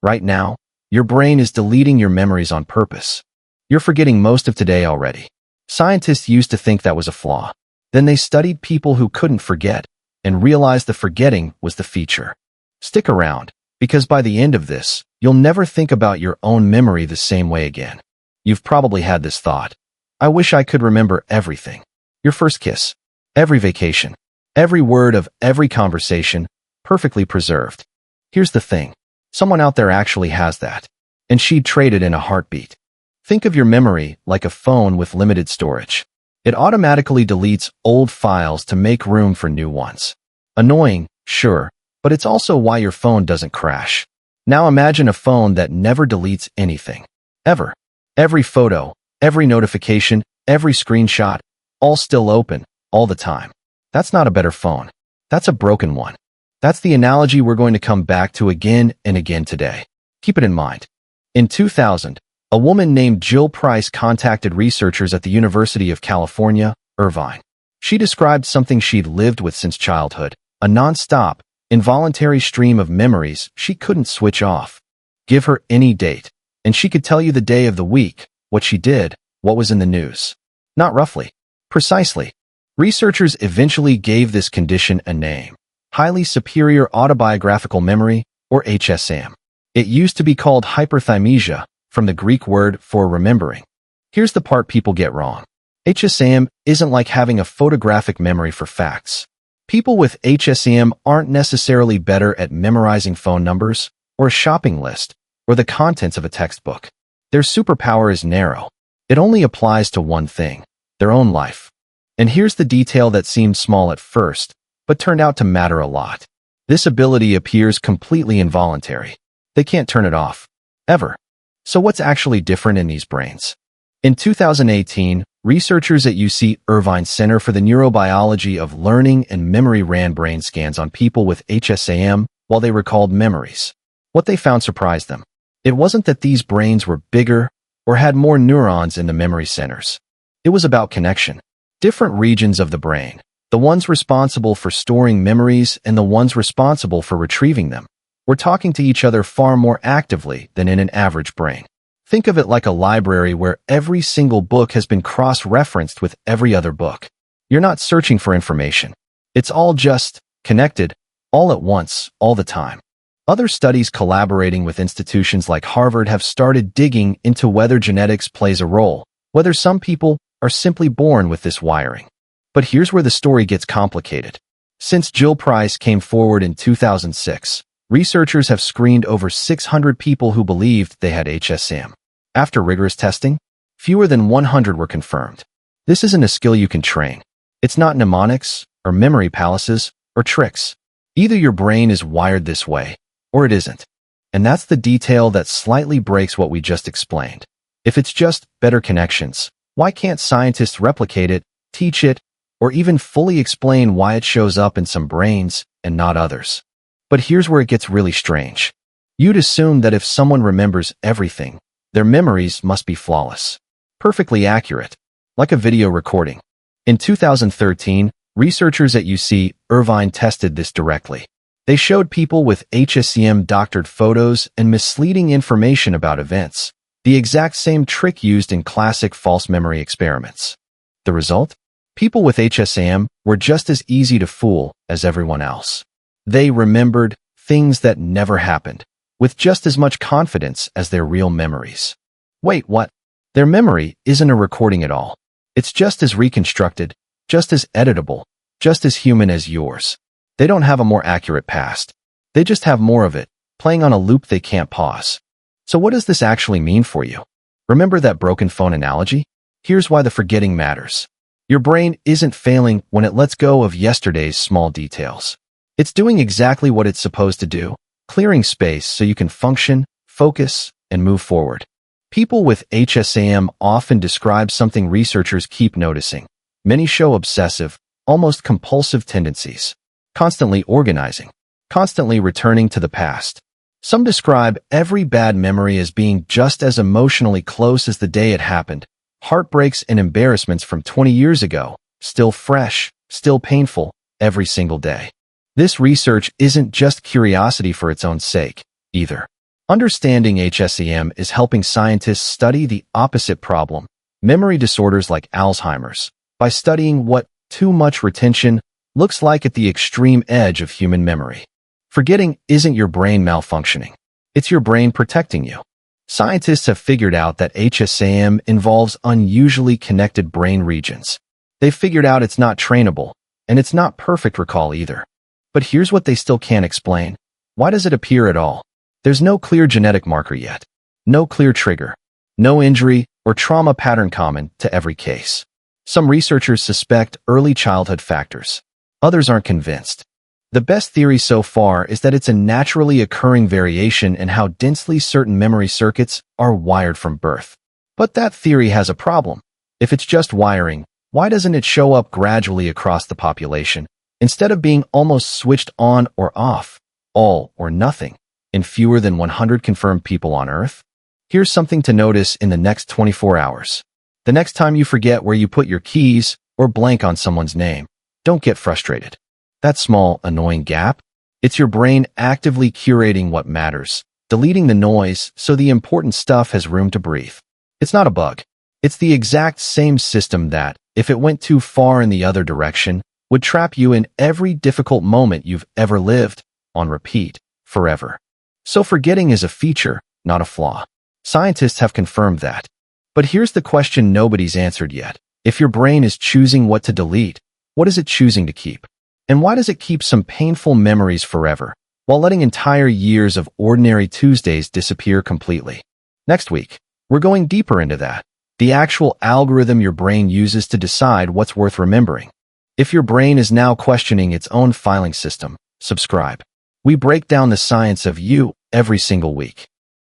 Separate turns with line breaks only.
Right now, your brain is deleting your memories on purpose. You're forgetting most of today already. Scientists used to think that was a flaw. Then they studied people who couldn't forget and realized the forgetting was the feature. Stick around, because by the end of this, you'll never think about your own memory the same way again. You've probably had this thought. I wish I could remember everything. Your first kiss, every vacation, every word of every conversation, perfectly preserved. Here's the thing. Someone out there actually has that, and she'd trade it in a heartbeat. Think of your memory like a phone with limited storage. It automatically deletes old files to make room for new ones. Annoying, sure, but it's also why your phone doesn't crash. Now imagine a phone that never deletes anything. Ever. Every photo, every notification, every screenshot, all still open, all the time. That's not a better phone. That's a broken one. That's the analogy we're going to come back to again and again today. Keep it in mind. In 2000, a woman named Jill Price contacted researchers at the University of California, Irvine. She described something she'd lived with since childhood, a non-stop, involuntary stream of memories she couldn't switch off. Give her any date, and she could tell you the day of the week, what she did, what was in the news. Not roughly. Precisely. Researchers eventually gave this condition a name. Highly Superior Autobiographical Memory, or HSAM. It used to be called hyperthymesia, from the Greek word for remembering. Here's the part people get wrong. HSAM isn't like having a photographic memory for facts. People with HSAM aren't necessarily better at memorizing phone numbers, or a shopping list, or the contents of a textbook. Their superpower is narrow. It only applies to one thing, their own life. And here's the detail that seemed small at first, but turned out to matter a lot. This ability appears completely involuntary. They can't turn it off. Ever. So what's actually different in these brains? In 2018, researchers at UC Irvine Center for the Neurobiology of Learning and Memory ran brain scans on people with HSAM while they recalled memories. What they found surprised them. It wasn't that these brains were bigger or had more neurons in the memory centers. It was about connection. Different regions of the brain, the ones responsible for storing memories and the ones responsible for retrieving them, were talking to each other far more actively than in an average brain. Think of it like a library where every single book has been cross-referenced with every other book. You're not searching for information. It's all just connected, all at once, all the time. Other studies collaborating with institutions like Harvard have started digging into whether genetics plays a role, whether some people are simply born with this wiring. But here's where the story gets complicated. Since Jill Price came forward in 2006, researchers have screened over 600 people who believed they had HSAM. After rigorous testing, fewer than 100 were confirmed. This isn't a skill you can train. It's not mnemonics, or memory palaces, or tricks. Either your brain is wired this way, or it isn't. And that's the detail that slightly breaks what we just explained. If it's just better connections, why can't scientists replicate it, teach it, or even fully explain why it shows up in some brains and not others? But here's where it gets really strange. You'd assume that if someone remembers everything, their memories must be flawless, perfectly accurate, like a video recording. In 2013, researchers at UC Irvine tested this directly. They showed people with HSAM doctored photos and misleading information about events, the exact same trick used in classic false memory experiments. The result? People with HSAM were just as easy to fool as everyone else. They remembered things that never happened, with just as much confidence as their real memories. Wait, what? Their memory isn't a recording at all. It's just as reconstructed, just as editable, just as human as yours. They don't have a more accurate past. They just have more of it, playing on a loop they can't pause. So what does this actually mean for you? Remember that broken phone analogy? Here's why the forgetting matters. Your brain isn't failing when it lets go of yesterday's small details. It's doing exactly what it's supposed to do, clearing space so you can function, focus, and move forward. People with HSAM often describe something researchers keep noticing. Many show obsessive, almost compulsive tendencies, constantly organizing, constantly returning to the past. Some describe every bad memory as being just as emotionally close as the day it happened. Heartbreaks and embarrassments from 20 years ago, still fresh, still painful, every single day. This research isn't just curiosity for its own sake, either. Understanding HSAM is helping scientists study the opposite problem, memory disorders like Alzheimer's, by studying what too much retention looks like at the extreme edge of human memory. Forgetting isn't your brain malfunctioning. It's your brain protecting you. Scientists have figured out that HSAM involves unusually connected brain regions. They've figured out it's not trainable, and it's not perfect recall either. But here's what they still can't explain. Why does it appear at all? There's no clear genetic marker yet. No clear trigger. No injury or trauma pattern common to every case. Some researchers suspect early childhood factors. Others aren't convinced. The best theory so far is that it's a naturally occurring variation in how densely certain memory circuits are wired from birth. But that theory has a problem. If it's just wiring, why doesn't it show up gradually across the population, instead of being almost switched on or off, all or nothing, in fewer than 100 confirmed people on Earth? Here's something to notice in the next 24 hours. The next time you forget where you put your keys or blank on someone's name, don't get frustrated. That small, annoying gap? It's your brain actively curating what matters, deleting the noise so the important stuff has room to breathe. It's not a bug. It's the exact same system that, if it went too far in the other direction, would trap you in every difficult moment you've ever lived, on repeat, forever. So forgetting is a feature, not a flaw. Scientists have confirmed that. But here's the question nobody's answered yet. If your brain is choosing what to delete, what is it choosing to keep? And why does it keep some painful memories forever, while letting entire years of ordinary Tuesdays disappear completely? Next week, we're going deeper into that. The actual algorithm your brain uses to decide what's worth remembering. If your brain is now questioning its own filing system, subscribe. We break down the science of you every single week.